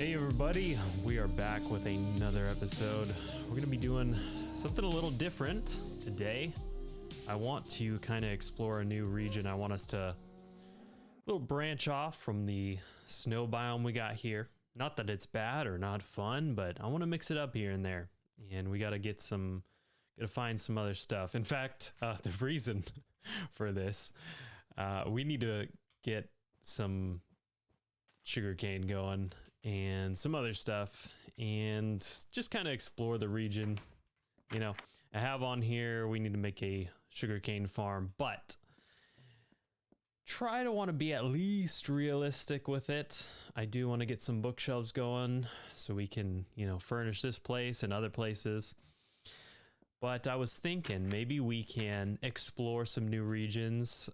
Hey everybody, we are back with another episode. We're going to be doing something a little different today. I want to kind of explore a new region. I want us to little branch off from the snow biome we got here. Not that it's bad or not fun, but I want to mix it up here and there. And we got to find some other stuff. In fact, the reason for this, we need to get some sugarcane going and some other stuff and just kind of explore the region. You know, I have on here, we need to make a sugarcane farm, but try to want to be at least realistic with it. I do want to get some bookshelves going so we can, furnish this place and other places. But I was thinking maybe we can explore some new regions,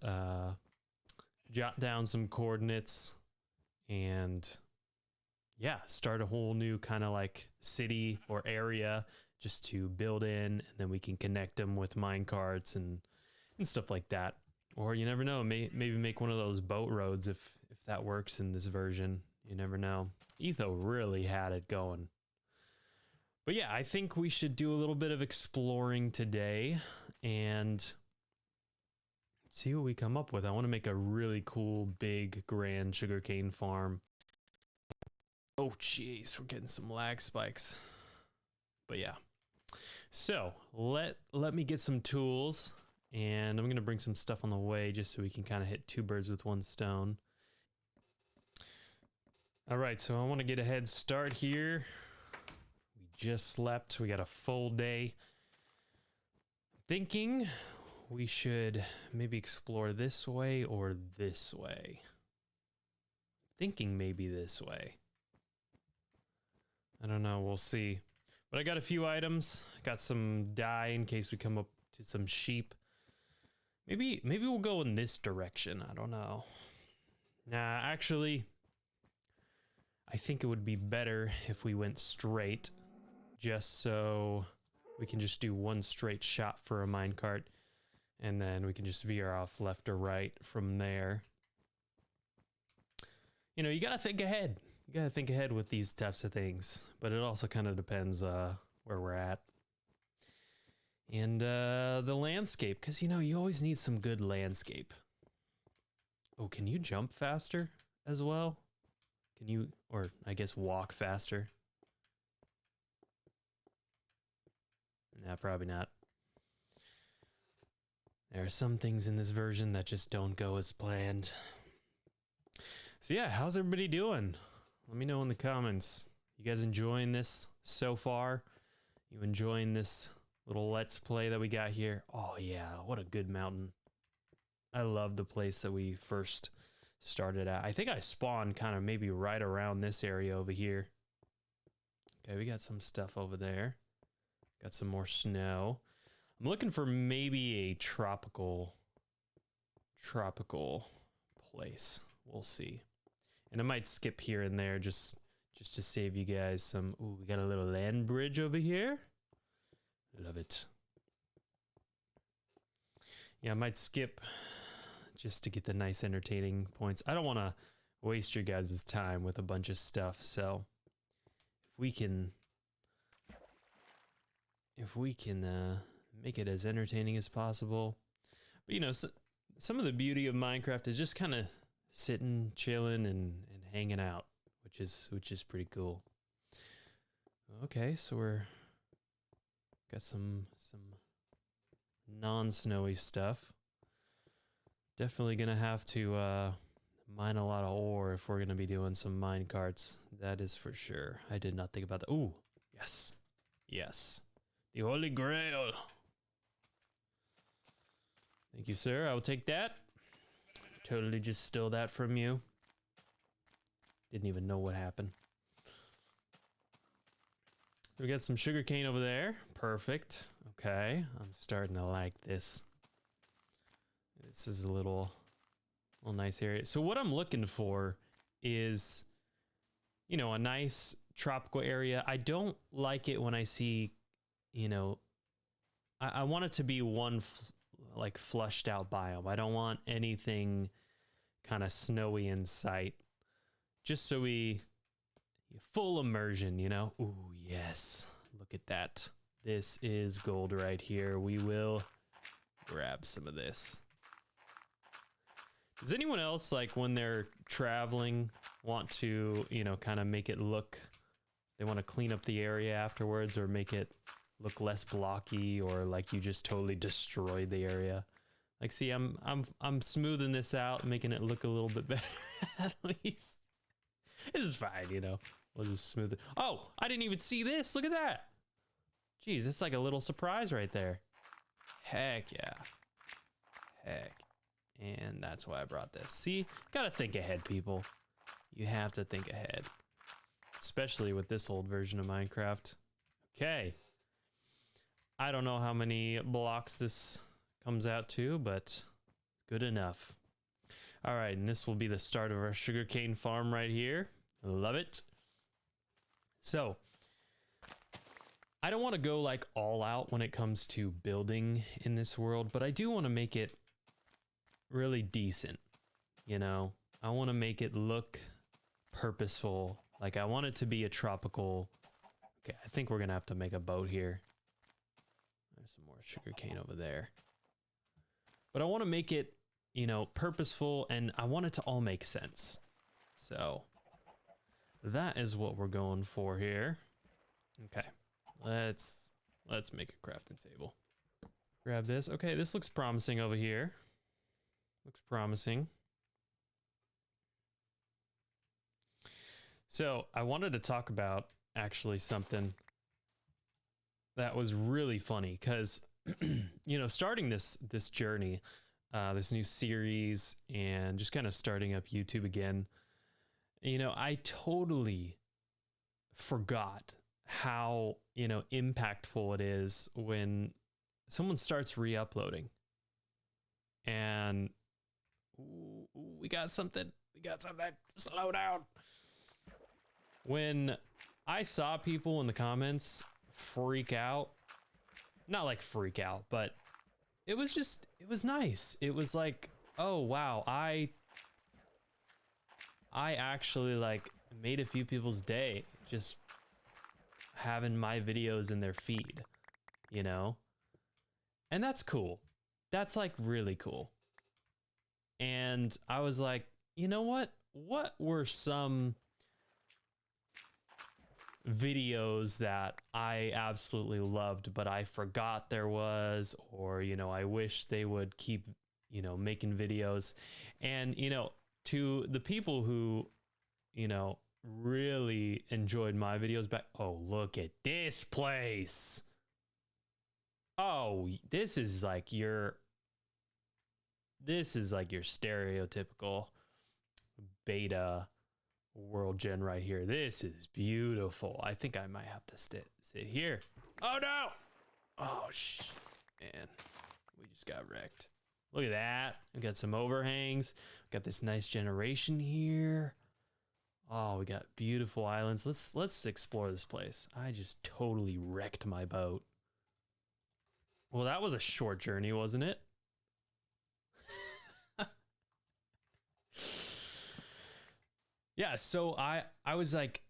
jot down some coordinates, and start a whole new kind of like city or area just to build in, and then we can connect them with mine carts and stuff like that. Or you never know, maybe make one of those boat roads if that works in this version. You never know. Etho really had it going. But yeah, I think we should do a little bit of exploring today and see what we come up with. I want to make a really cool, big, grand sugarcane farm. Oh, jeez, we're getting some lag spikes. But yeah. So let me get some tools, and I'm going to bring some stuff on the way just so we can kind of hit two birds with one stone. All right, so I want to get a head start here. We just slept. We got a full day. I'm thinking we should maybe explore this way or this way. Thinking maybe this way. I don't know. We'll see. But I got a few items. I got some dye in case we come up to some sheep. Maybe we'll go in this direction. I don't know. Nah, actually, I think it would be better if we went straight, just so we can just do one straight shot for a minecart, and then we can just veer off left or right from there. You gotta think ahead. You gotta think ahead with these types of things, but it also kind of depends where we're at. And the landscape, because you always need some good landscape. Oh, can you jump faster as well? Can you, or I guess walk faster? Nah, probably not. There are some things in this version that just don't go as planned. So yeah, how's everybody doing? Let me know in the comments. You guys enjoying this so far? You enjoying this little let's play that we got here? Oh yeah, what a good mountain. I love the place that we first started at. I think I spawned kind of maybe right around this area over here. Okay, we got some stuff over there. Got some more snow. I'm looking for maybe a tropical place. We'll see. And I might skip here and there just to save you guys some. Ooh, we got a little land bridge over here. Love it. Yeah, I might skip just to get the nice entertaining points. I don't want to waste your guys' time with a bunch of stuff. So if we can make it as entertaining as possible. But some of the beauty of Minecraft is just kind of sitting, chilling, and hanging out, which is pretty cool. Okay, so we're got some non-snowy stuff. Definitely gonna have to mine a lot of ore if we're gonna be doing some mine carts. That is for sure. I did not think about that. Ooh, yes, the Holy Grail. Thank you, sir. I will take that. Totally just stole that from you. Didn't even know what happened. We got some sugarcane over there. Perfect. Okay. I'm starting to like this. This is a little nice area. So what I'm looking for is, a nice tropical area. I don't like it when I see, I want it to be one flushed out biome. I don't want anything kind of snowy in sight, just so we full immersion, you know? Ooh, yes. Look at that. This is gold right here. We will grab some of this. Does anyone else, like, when they're traveling, want to, you know, kind of make it look, they want to clean up the area afterwards or make it look less blocky, or like you just totally destroyed the area? Like, see, I'm smoothing this out, making it look a little bit better at least. This is fine, you know. We'll just smooth it. Oh, I didn't even see this. Look at that. Jeez, it's like a little surprise right there. Heck yeah. Heck. And that's why I brought this. See, gotta think ahead, people. You have to think ahead. Especially with this old version of Minecraft. Okay. I don't know how many blocks this comes out to, but good enough. All right, and this will be the start of our sugarcane farm right here. Love it. So, I don't want to go like all out when it comes to building in this world, but I do want to make it really decent. You know, I want to make it look purposeful. Like, I want it to be a tropical. Okay, I think we're going to have to make a boat here. There's some more sugarcane over there. But I want to make it, you know, purposeful, and I want it to all make sense. So that is what we're going for here. Okay, let's make a crafting table. Grab this. Okay, this looks promising over here. Looks promising. So I wanted to talk about actually something that was really funny, because you know, starting this journey, this new series, and just kind of starting up YouTube again, you know, I totally forgot how, you know, impactful it is when someone starts re-uploading. And we got something. Slow down. When I saw people in the comments freak out, not like freak out, but it was nice. It was like, oh wow, I actually like made a few people's day just having my videos in their feed, you know? And that's cool. That's like really cool. And I was like, you know what? What were some videos that I absolutely loved, but I forgot there was, or, you know, I wish they would keep, you know, making videos? And, you know, to the people who, you know, really enjoyed my videos back. Oh, look at this place. Oh, this is like your stereotypical beta world gen right here. This is beautiful. I think I might have to sit here. Oh no. Oh man, we just got wrecked. Look at that. We got some overhangs. We got this nice generation here. Oh, we got beautiful islands. Let's explore this place. I just totally wrecked my boat. Well, that was a short journey, wasn't it? Yeah, so I was like,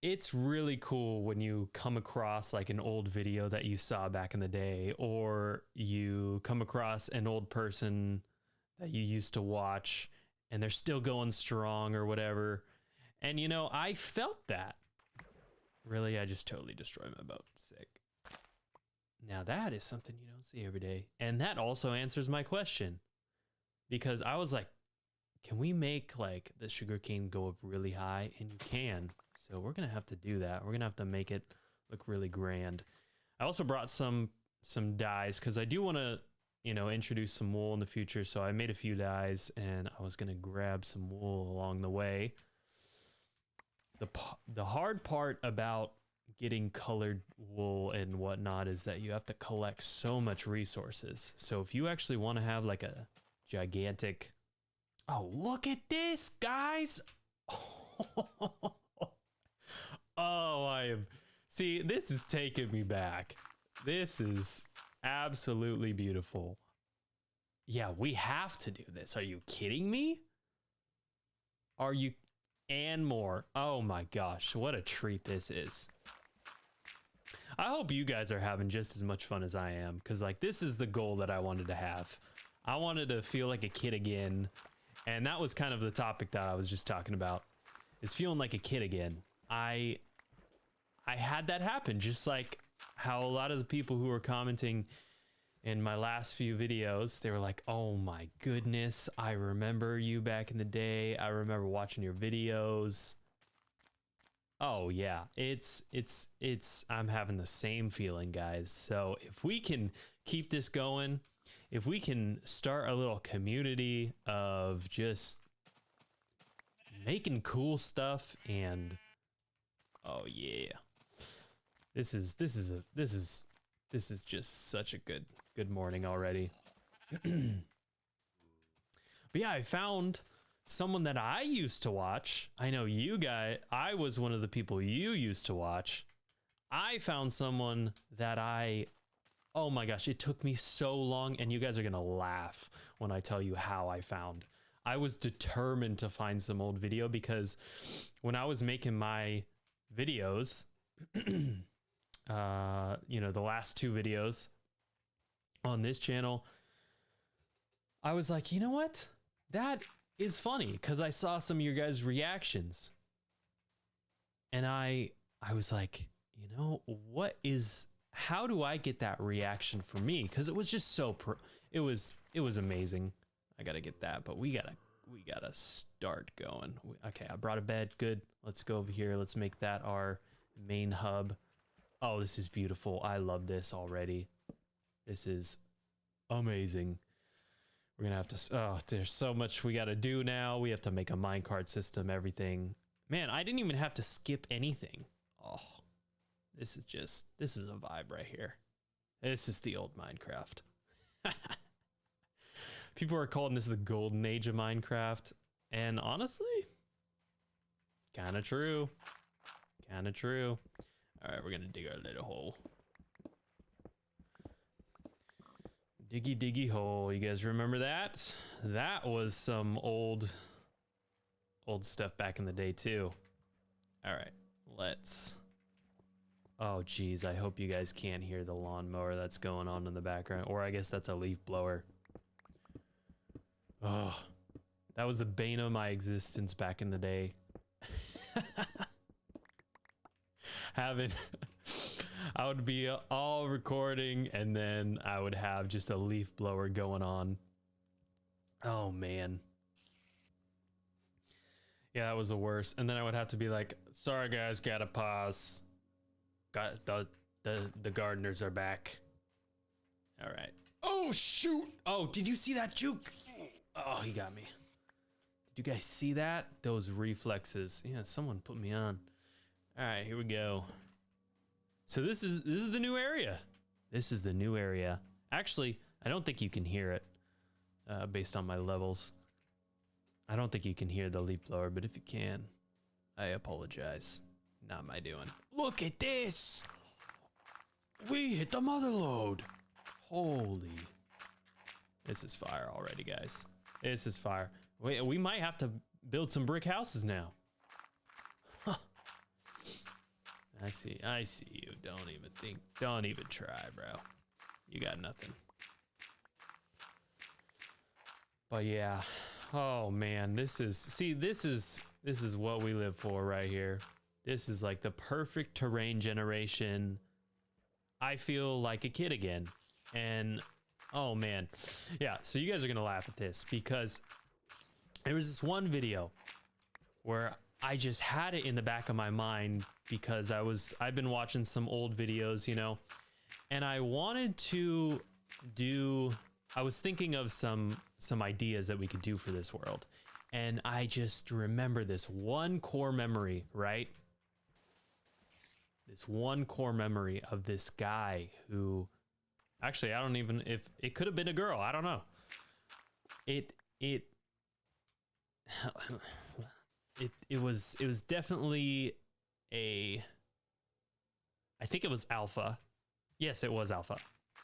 it's really cool when you come across like an old video that you saw back in the day, or you come across an old person that you used to watch and they're still going strong or whatever. And, you know, I felt that. Really, I just totally destroyed my boat. Sick. Now that is something you don't see every day. And that also answers my question, because I was like, can we make like the sugarcane go up really high? And you can. So we're going to have to do that. We're going to have to make it look really grand. I also brought some dyes, because I do want to, you know, introduce some wool in the future. So I made a few dyes, and I was going to grab some wool along the way. The hard part about getting colored wool and whatnot is that you have to collect so much resources. So if you actually want to have like a gigantic... Oh, look at this, guys. Oh, I am... See, this is taking me back. This is absolutely beautiful. Yeah, we have to do this. Are you kidding me? Are you... and more. Oh my gosh, what a treat this is. I hope you guys are having just as much fun as I am, because like this is the goal that I wanted to have. I wanted to feel like a kid again, and that was kind of the topic that I was just talking about, is feeling like a kid again. I had that happen, just like how a lot of the people who were commenting in my last few videos, they were like, oh my goodness, I remember you back in the day. I remember watching your videos. Oh yeah, it's I'm having the same feeling, guys. So if we can keep this going, if we can start a little community of just making cool stuff, and oh yeah, this is just such a good morning already. But yeah, I found someone that I used to watch. I know you guys, I was one of the people you used to watch. I found someone that oh my gosh, it took me so long, and you guys are gonna laugh when I tell you how I found. I was determined to find some old video, because when I was making my videos, you know, the last 2 videos on this channel, I was like, you know what? That is funny, because I saw some of your guys' reactions, and I was like, you know, how do I get that reaction for me? Because it was just so it was amazing. I gotta get that, but we gotta start going. Okay, I brought a bed. Good. Let's go over here. Let's make that our main hub. Oh, this is beautiful. I love this already. This is amazing. We're gonna have to, oh, there's so much we gotta do now. We have to make a minecart system, everything. Man, I didn't even have to skip anything. Oh, this is a vibe right here. This is the old Minecraft. People are calling this the golden age of Minecraft. And honestly, kind of true. Kind of true. All right, we're gonna dig our little hole. Diggy diggy hole. You guys remember that? That was some old stuff back in the day too. All right, let's. Oh geez, I hope you guys can't hear the lawnmower that's going on in the background, or I guess that's a leaf blower. Oh, that was the bane of my existence back in the day. I would be all recording, and then I would have just a leaf blower going on. Oh man. Yeah, that was the worst. And then I would have to be like, sorry guys, gotta pause. Got the gardeners are back. All right. Oh shoot. Oh, did you see that juke? Oh, he got me. Did you guys see that? Those reflexes. Yeah, someone put me on. All right, here we go. So this is the new area. This is the new area. Actually, I don't think you can hear it based on my levels. I don't think you can hear the leaf blower, but if you can, I apologize. Not my doing. Look at this. We hit the mother lode. Holy. This is fire already, guys. This is fire. We might have to build some brick houses now. Huh. I see you. Don't even try, bro. You got nothing. But yeah. Oh man, this is what we live for right here. This is like the perfect terrain generation. I feel like a kid again. And oh man. Yeah, so you guys are gonna laugh at this, because there was this one video where I just had it in the back of my mind, because I've been watching some old videos, you know, and I wanted to I was thinking of some ideas that we could do for this world. And I just remember this one core memory, right? This one core memory of this guy who, actually, I don't even, if it could have been a girl, I don't know. It was definitely I think it was Alpha. Yes, it was Alpha.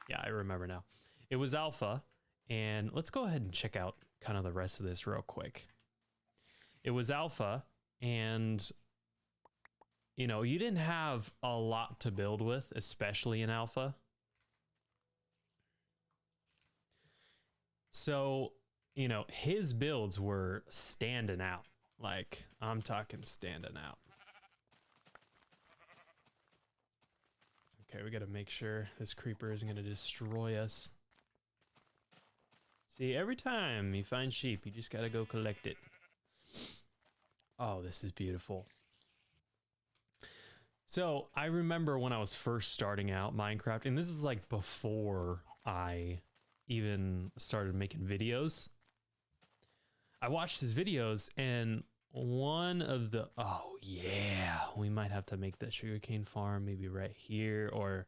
Yeah, I remember now. It was Alpha, and let's go ahead and check out kind of the rest of this real quick. It was Alpha, And, you know, you didn't have a lot to build with, especially in alpha. So, you know, his builds were standing out. Like, I'm talking standing out. Okay, we got to make sure this creeper isn't going to destroy us. See, every time you find sheep, you just got to go collect it. Oh, this is beautiful. So I remember when I was first starting out Minecraft, and this is like before I even started making videos. I watched his videos, and one of the, oh yeah, we might have to make that sugarcane farm maybe right here, or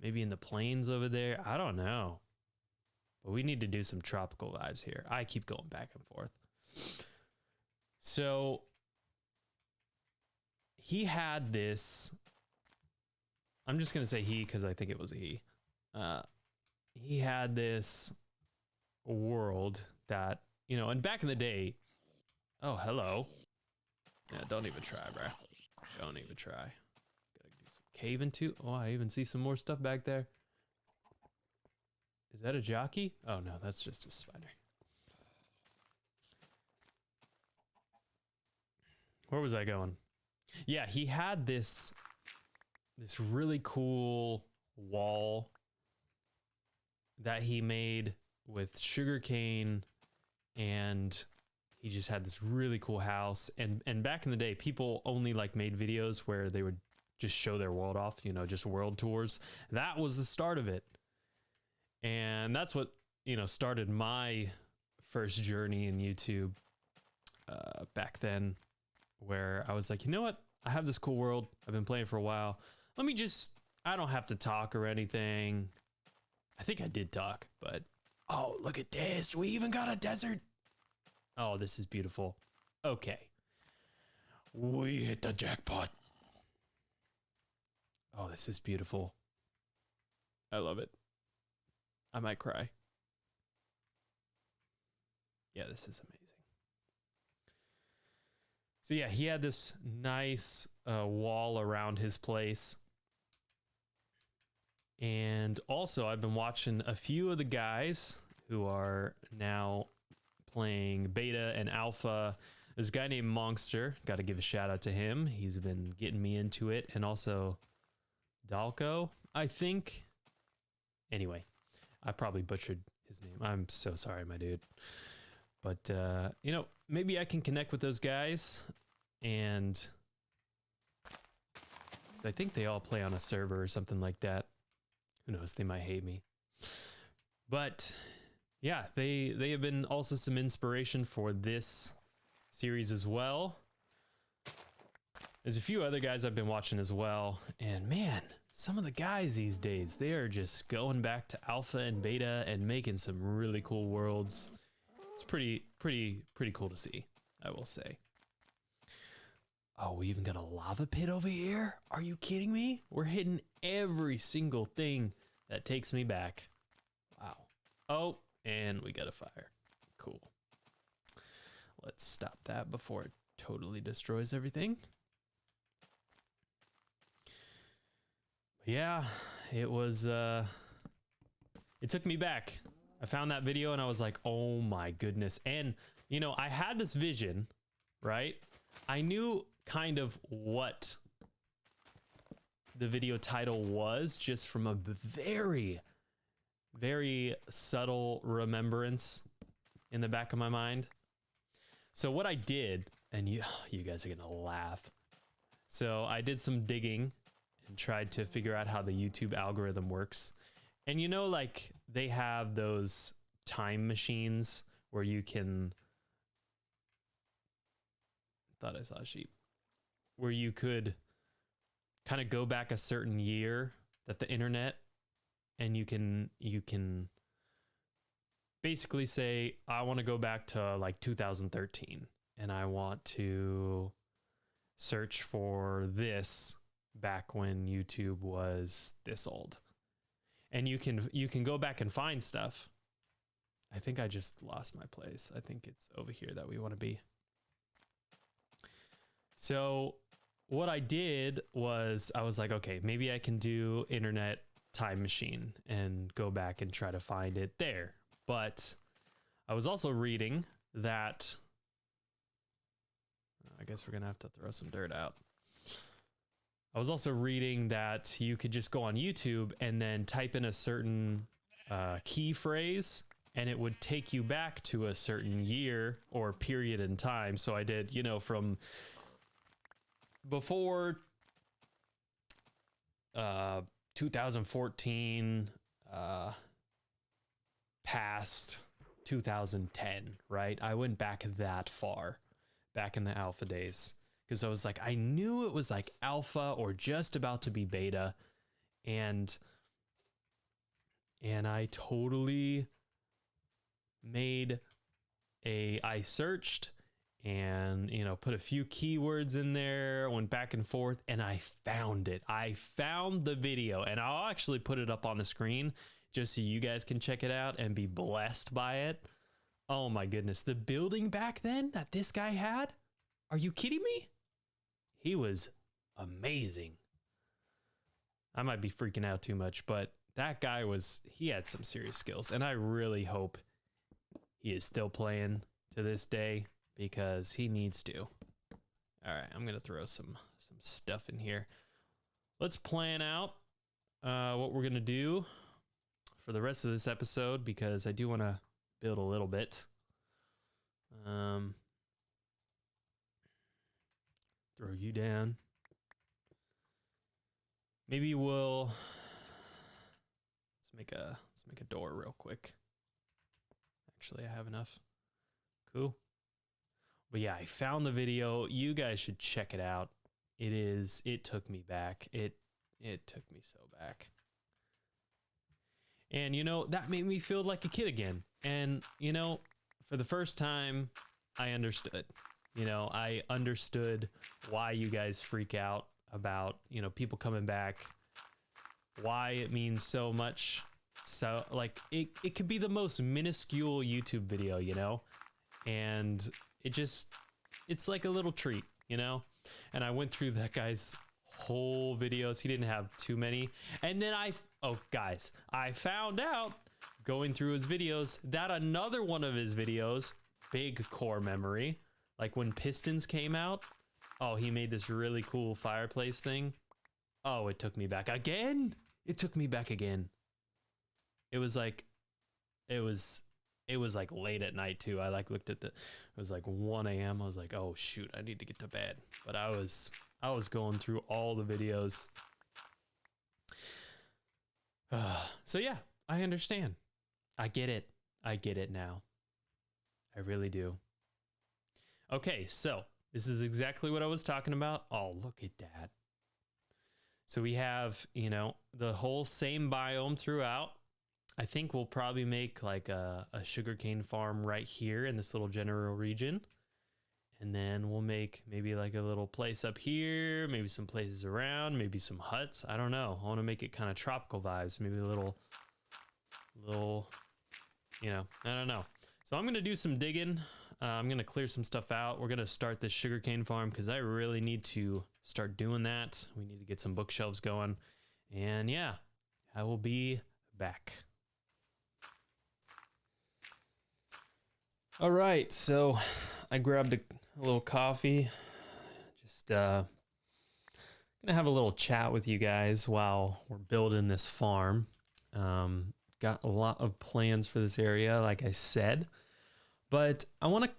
maybe in the plains over there. I don't know. But we need to do some tropical vibes here. I keep going back and forth. So he had this, I'm just going to say he because I think it was a he. He had this world that, you know, and back in the day, oh, hello. Yeah, don't even try, bro. Don't even try. Gotta do some caving too. Oh, I even see some more stuff back there. Is that a jockey? Oh no, that's just a spider. Where was I going? Yeah, he had this really cool wall that he made with sugarcane, and he just had this really cool house. And back in the day, people only like made videos where they would just show their world off, you know, just world tours. That was the start of it. And that's what, you know, started my first journey in YouTube back then, where I was like, you know what? I have this cool world. I've been playing for a while. Let me just, I don't have to talk or anything. I think I did talk, but oh, look at this. We even got a desert. Oh, this is beautiful. Okay. We hit the jackpot. Oh, this is beautiful. I love it. I might cry. Yeah, this is amazing. So yeah, he had this nice wall around his place. And also I've been watching a few of the guys who are now playing beta and alpha. There's a guy named Monster. Got to give a shout out to him. He's been getting me into it. And also Dalko, I think. Anyway, I probably butchered his name. I'm so sorry, my dude. But, you know, maybe I can connect with those guys. And so I think they all play on a server or something like that. Who knows? They might hate me. But yeah, they have been also some inspiration for this series as well. There's a few other guys I've been watching as well. And man, some of the guys these days, they are just going back to alpha and beta and making some really cool worlds. It's pretty cool to see, I will say. Oh, we even got a lava pit over here? Are you kidding me? We're hitting every single thing that takes me back. Wow. Oh, and we got a fire. Cool. Let's stop that before it totally destroys everything. Yeah, it was, it took me back. I found that video and I was like, oh my goodness. And, you know, I had this vision, right? I knew kind of what the video title was just from a very, very subtle remembrance in the back of my mind. So what I did, and you guys are gonna laugh. So I did some digging and tried to figure out how the YouTube algorithm works. And you know, like they have those time machines where you can, thought I saw a sheep, where you could kind of go back a certain year that the internet, and you can basically say, I want to go back to like 2013 and I want to search for this back when YouTube was this old. And you can go back and find stuff. I think I just lost my place. I think it's over here that we want to be. So what I did was I was like, okay, maybe I can do internet time machine and go back and try to find it there. But I was also reading that, I guess we're going to have to throw some dirt out. I was also reading that you could just go on YouTube and then type in a certain key phrase and it would take you back to a certain year or period in time. So I did, you know, from before 2014 past 2010, right? I went back that far, back in the alpha days, because I was like, I knew it was like alpha or just about to be beta, and I totally I searched and, you know, put a few keywords in there, went back and forth, and I found it. I found the video, and I'll actually put it up on the screen just so you guys can check it out and be blessed by it. Oh my goodness. The building back then that this guy had? Are you kidding me? He was amazing. I might be freaking out too much, but that guy he had some serious skills, and I really hope he is still playing to this day because he needs to. All right, I'm going to throw some stuff in here. Let's plan out what we're going to do for the rest of this episode, because I do want to build a little bit. Throw you down. Maybe let's make a door real quick. Actually, I have enough. Cool. But yeah, I found the video. You guys should check it out. It took me back. It took me so back. And, you know, that made me feel like a kid again. And, you know, for the first time, I understood. You know, I understood why you guys freak out about, you know, people coming back, why it means so much. So, like, it could be the most minuscule YouTube video, you know, and it's like a little treat, you know. And I went through that guy's whole videos. He didn't have too many. And then I found out going through his videos that another one of his videos, big core memory, like when Pistons came out, oh, he made this really cool fireplace thing. Oh, it took me back again. It took me back again. It was like late at night too. I like looked at it was like 1 a.m. I was like, oh shoot, I need to get to bed. But I was going through all the videos. So yeah, I understand. I get it. I get it now. I really do. Okay, so this is exactly what I was talking about. Oh, look at that. So we have, you know, the whole same biome throughout. I think we'll probably make like a sugarcane farm right here in this little general region. And then we'll make maybe like a little place up here, maybe some places around, maybe some huts. I don't know. I want to make it kind of tropical vibes, maybe a little, you know, I don't know. So I'm going to do some digging. I'm going to clear some stuff out. We're going to start this sugarcane farm because I really need to start doing that. We need to get some bookshelves going. And yeah, I will be back. All right, so I grabbed a little coffee. Just gonna have a little chat with you guys while we're building this farm. Got a lot of plans for this area, like I said, but I want to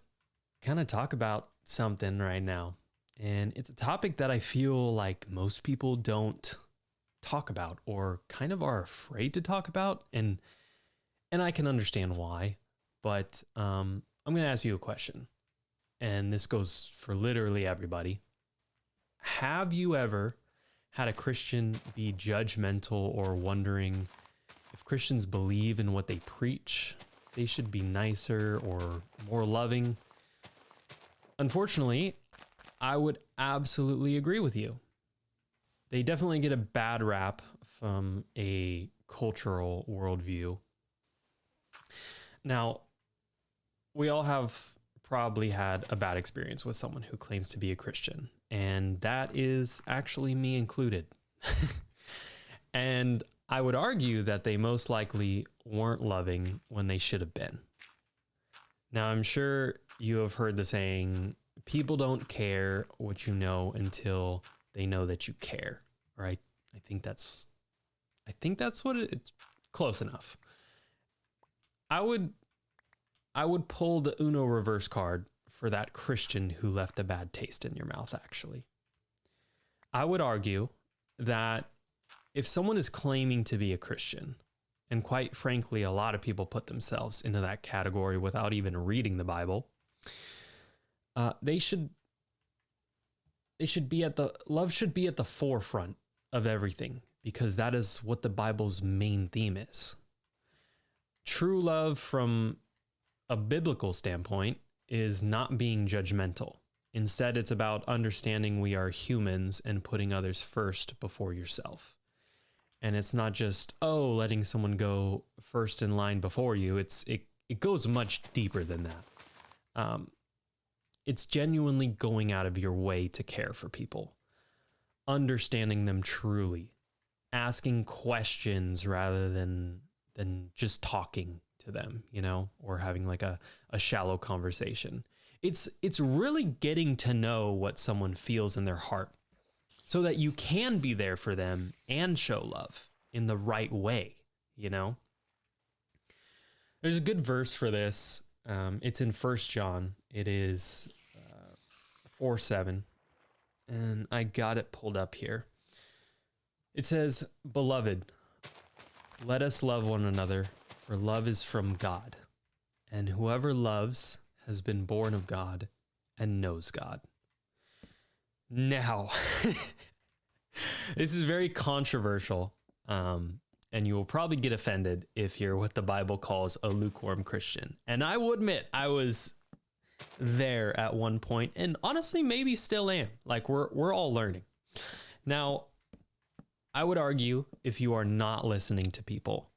kind of talk about something right now, and it's a topic that I feel like most people don't talk about or kind of are afraid to talk about, and I can understand why. But I'm going to ask you a question, and this goes for literally everybody. Have you ever had a Christian be judgmental or wondering if Christians believe in what they preach, they should be nicer or more loving? Unfortunately, I would absolutely agree with you. They definitely get a bad rap from a cultural worldview. Now, we all have probably had a bad experience with someone who claims to be a Christian. And that is actually me included. And I would argue that they most likely weren't loving when they should have been. Now, I'm sure you have heard the saying, people don't care what you know until they know that you care. Right? I think that's what it's close enough. I would pull the Uno reverse card for that Christian who left a bad taste in your mouth, actually. I would argue that if someone is claiming to be a Christian, and quite frankly, a lot of people put themselves into that category without even reading the Bible, love should be at the forefront of everything, because that is what the Bible's main theme is. True love from a biblical standpoint is not being judgmental. Instead, it's about understanding we are humans and putting others first before yourself. And it's not just, letting someone go first in line before you. It goes much deeper than that. It's genuinely going out of your way to care for people, understanding them truly, asking questions rather than just talking to them, or having like a shallow conversation. It's really getting to know what someone feels in their heart so that you can be there for them and show love in the right way, There's a good verse for this. It's in 1 John. It is 4:7, and I got it pulled up here. It says, "Beloved, let us love one another, for love is from God, and whoever loves has been born of God and knows God." Now, this is very controversial, and you will probably get offended if you're what the Bible calls a lukewarm Christian. And I will admit, I was there at one point, and honestly, maybe still am. Like, we're all learning. Now, I would argue, if you are not listening to people,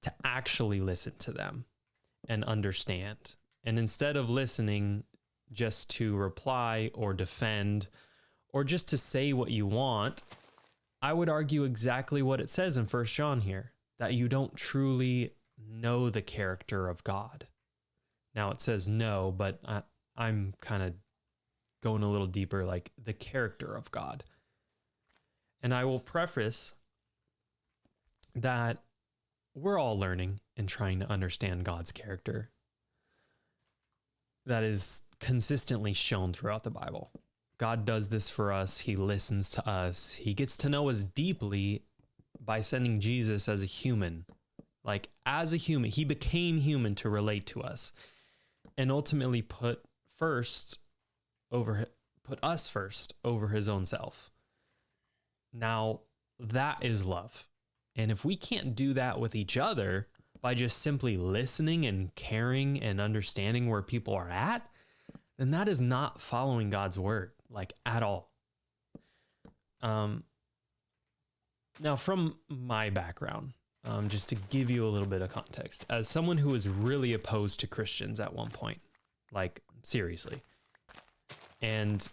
to actually listen to them and understand. And instead of listening just to reply or defend or just to say what you want, I would argue exactly what it says in 1 John here, that you don't truly know the character of God. Now it says no, but I'm kind of going a little deeper, like the character of God. And I will preface that we're all learning and trying to understand God's character. That is consistently shown throughout the Bible. God does this for us. He listens to us. He gets to know us deeply by sending Jesus as a human. Like, as a human, he became human to relate to us and ultimately put us first over his own self. Now, that is love. And if we can't do that with each other by just simply listening and caring and understanding where people are at, then that is not following God's word, like, at all. Now, from my background, just to give you a little bit of context, as someone who was really opposed to Christians at one point, like, seriously, and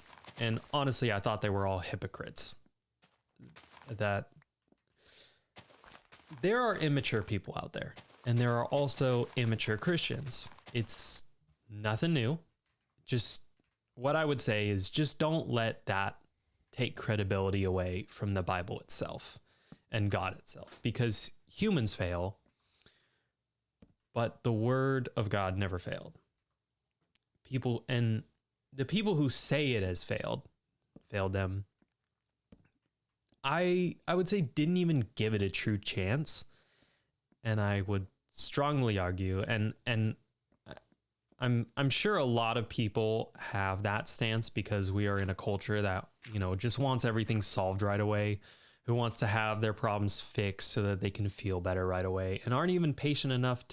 honestly, I thought they were all hypocrites. That there are immature people out there, and there are also immature Christians. It's nothing new. Just what I would say is just don't let that take credibility away from the Bible itself and God itself, because humans fail, but the word of God never failed. The people who say it has failed them, I would say didn't even give it a true chance. And I would strongly argue, and I'm sure a lot of people have that stance because we are in a culture that, just wants everything solved right away, who wants to have their problems fixed so that they can feel better right away, and aren't even patient enough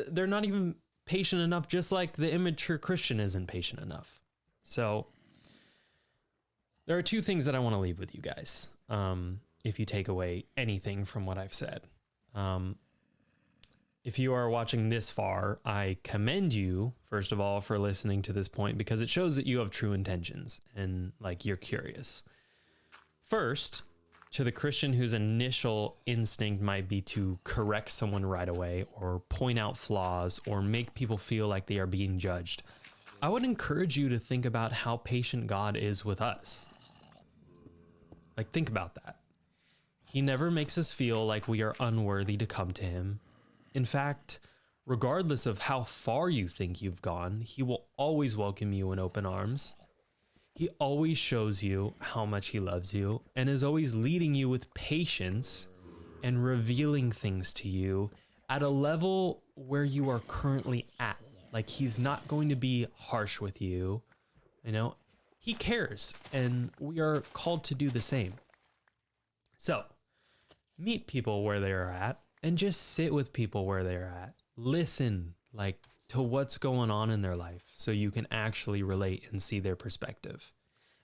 they're not even patient enough, just like the immature Christian isn't patient enough. So there are two things that I want to leave with you guys. If you take away anything from what I've said, if you are watching this far, I commend you, first of all, for listening to this point, because it shows that you have true intentions and like you're curious. First, to the Christian whose initial instinct might be to correct someone right away or point out flaws or make people feel like they are being judged, I would encourage you to think about how patient God is with us. Like, think about that. He never makes us feel like we are unworthy to come to him. In fact, regardless of how far you think you've gone, he will always welcome you in open arms. He always shows you how much he loves you and is always leading you with patience and revealing things to you at a level where you are currently at. Like, he's not going to be harsh with you. You know, he cares, and we are called to do the same. So, meet people where they are at and just sit with people where they are at. Listen, like, to what's going on in their life so you can actually relate and see their perspective.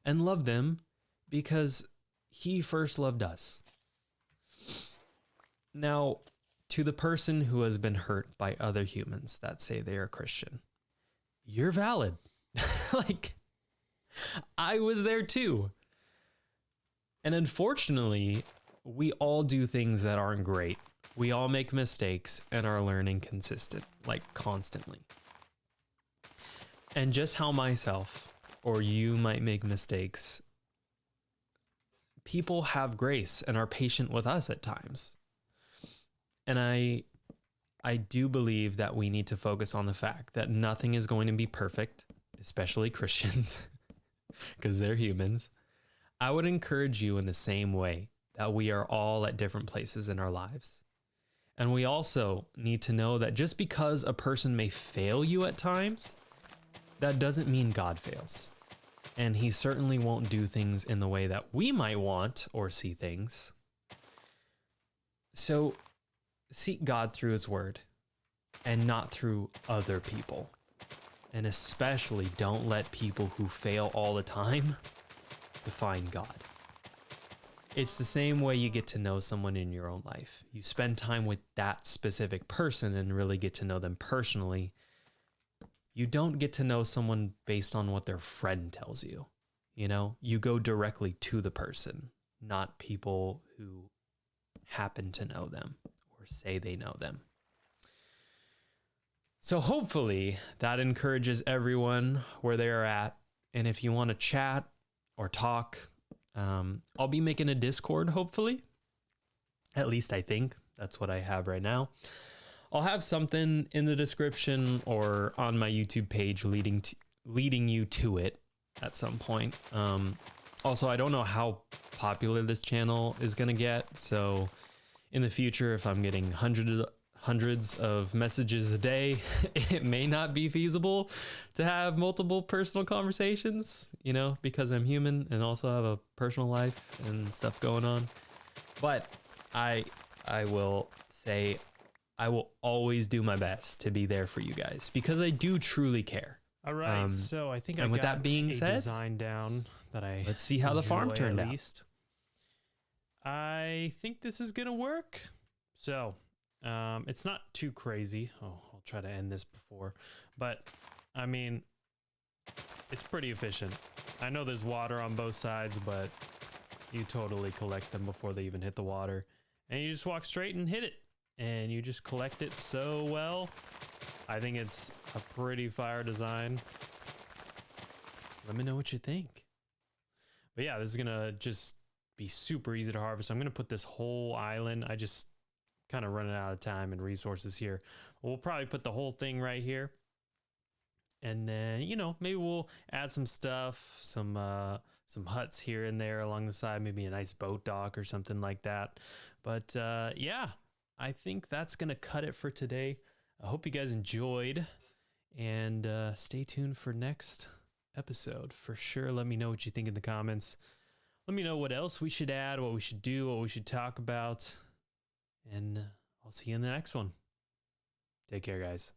And love them because he first loved us. Now, to the person who has been hurt by other humans that say they are Christian, you're valid. Like, I was there too. And unfortunately, we all do things that aren't great. We all make mistakes and are learning constantly. And just how myself or you might make mistakes, people have grace and are patient with us at times. And I do believe that we need to focus on the fact that nothing is going to be perfect, especially Christians, because they're humans. I would encourage you in the same way that we are all at different places in our lives. And we also need to know that just because a person may fail you at times, that doesn't mean God fails. And he certainly won't do things in the way that we might want or see things. So seek God through his word and not through other people. And especially don't let people who fail all the time define God. It's the same way you get to know someone in your own life. You spend time with that specific person and really get to know them personally. You don't get to know someone based on what their friend tells you. You know, you go directly to the person, not people who happen to know them or say they know them. So hopefully that encourages everyone where they are at. And if you want to chat or talk, I'll be making a Discord, hopefully. At least I think that's what I have right now. I'll have something in the description or on my YouTube page leading you to it at some point. Also, I don't know how popular this channel is going to get. So in the future, if I'm getting hundreds of messages a day, it may not be feasible to have multiple personal conversations, you know, because I'm human and also have a personal life and stuff going on. But I will say I will always do my best to be there for you guys because I do truly care. All right, so I think I got that being said, design down that let's see how the farm turned out. I think this is gonna work. So it's not too crazy. Oh, I'll try to end this before, but I mean, it's pretty efficient. I know there's water on both sides, but you totally collect them before they even hit the water, and you just walk straight and hit it, and you just collect it so well. I think it's a pretty fire design. Let me know what you think. But yeah, this is gonna just be super easy to harvest. I'm gonna put this whole island. I just kind of running out of time and resources here. We'll probably put the whole thing right here. And then, you know, maybe we'll add some stuff, some huts here and there along the side, maybe a nice boat dock or something like that. But yeah, I think that's going to cut it for today. I hope you guys enjoyed, and stay tuned for next episode for sure. Let me know what you think in the comments. Let me know what else we should add, what we should do, what we should talk about. And I'll see you in the next one. Take care, guys.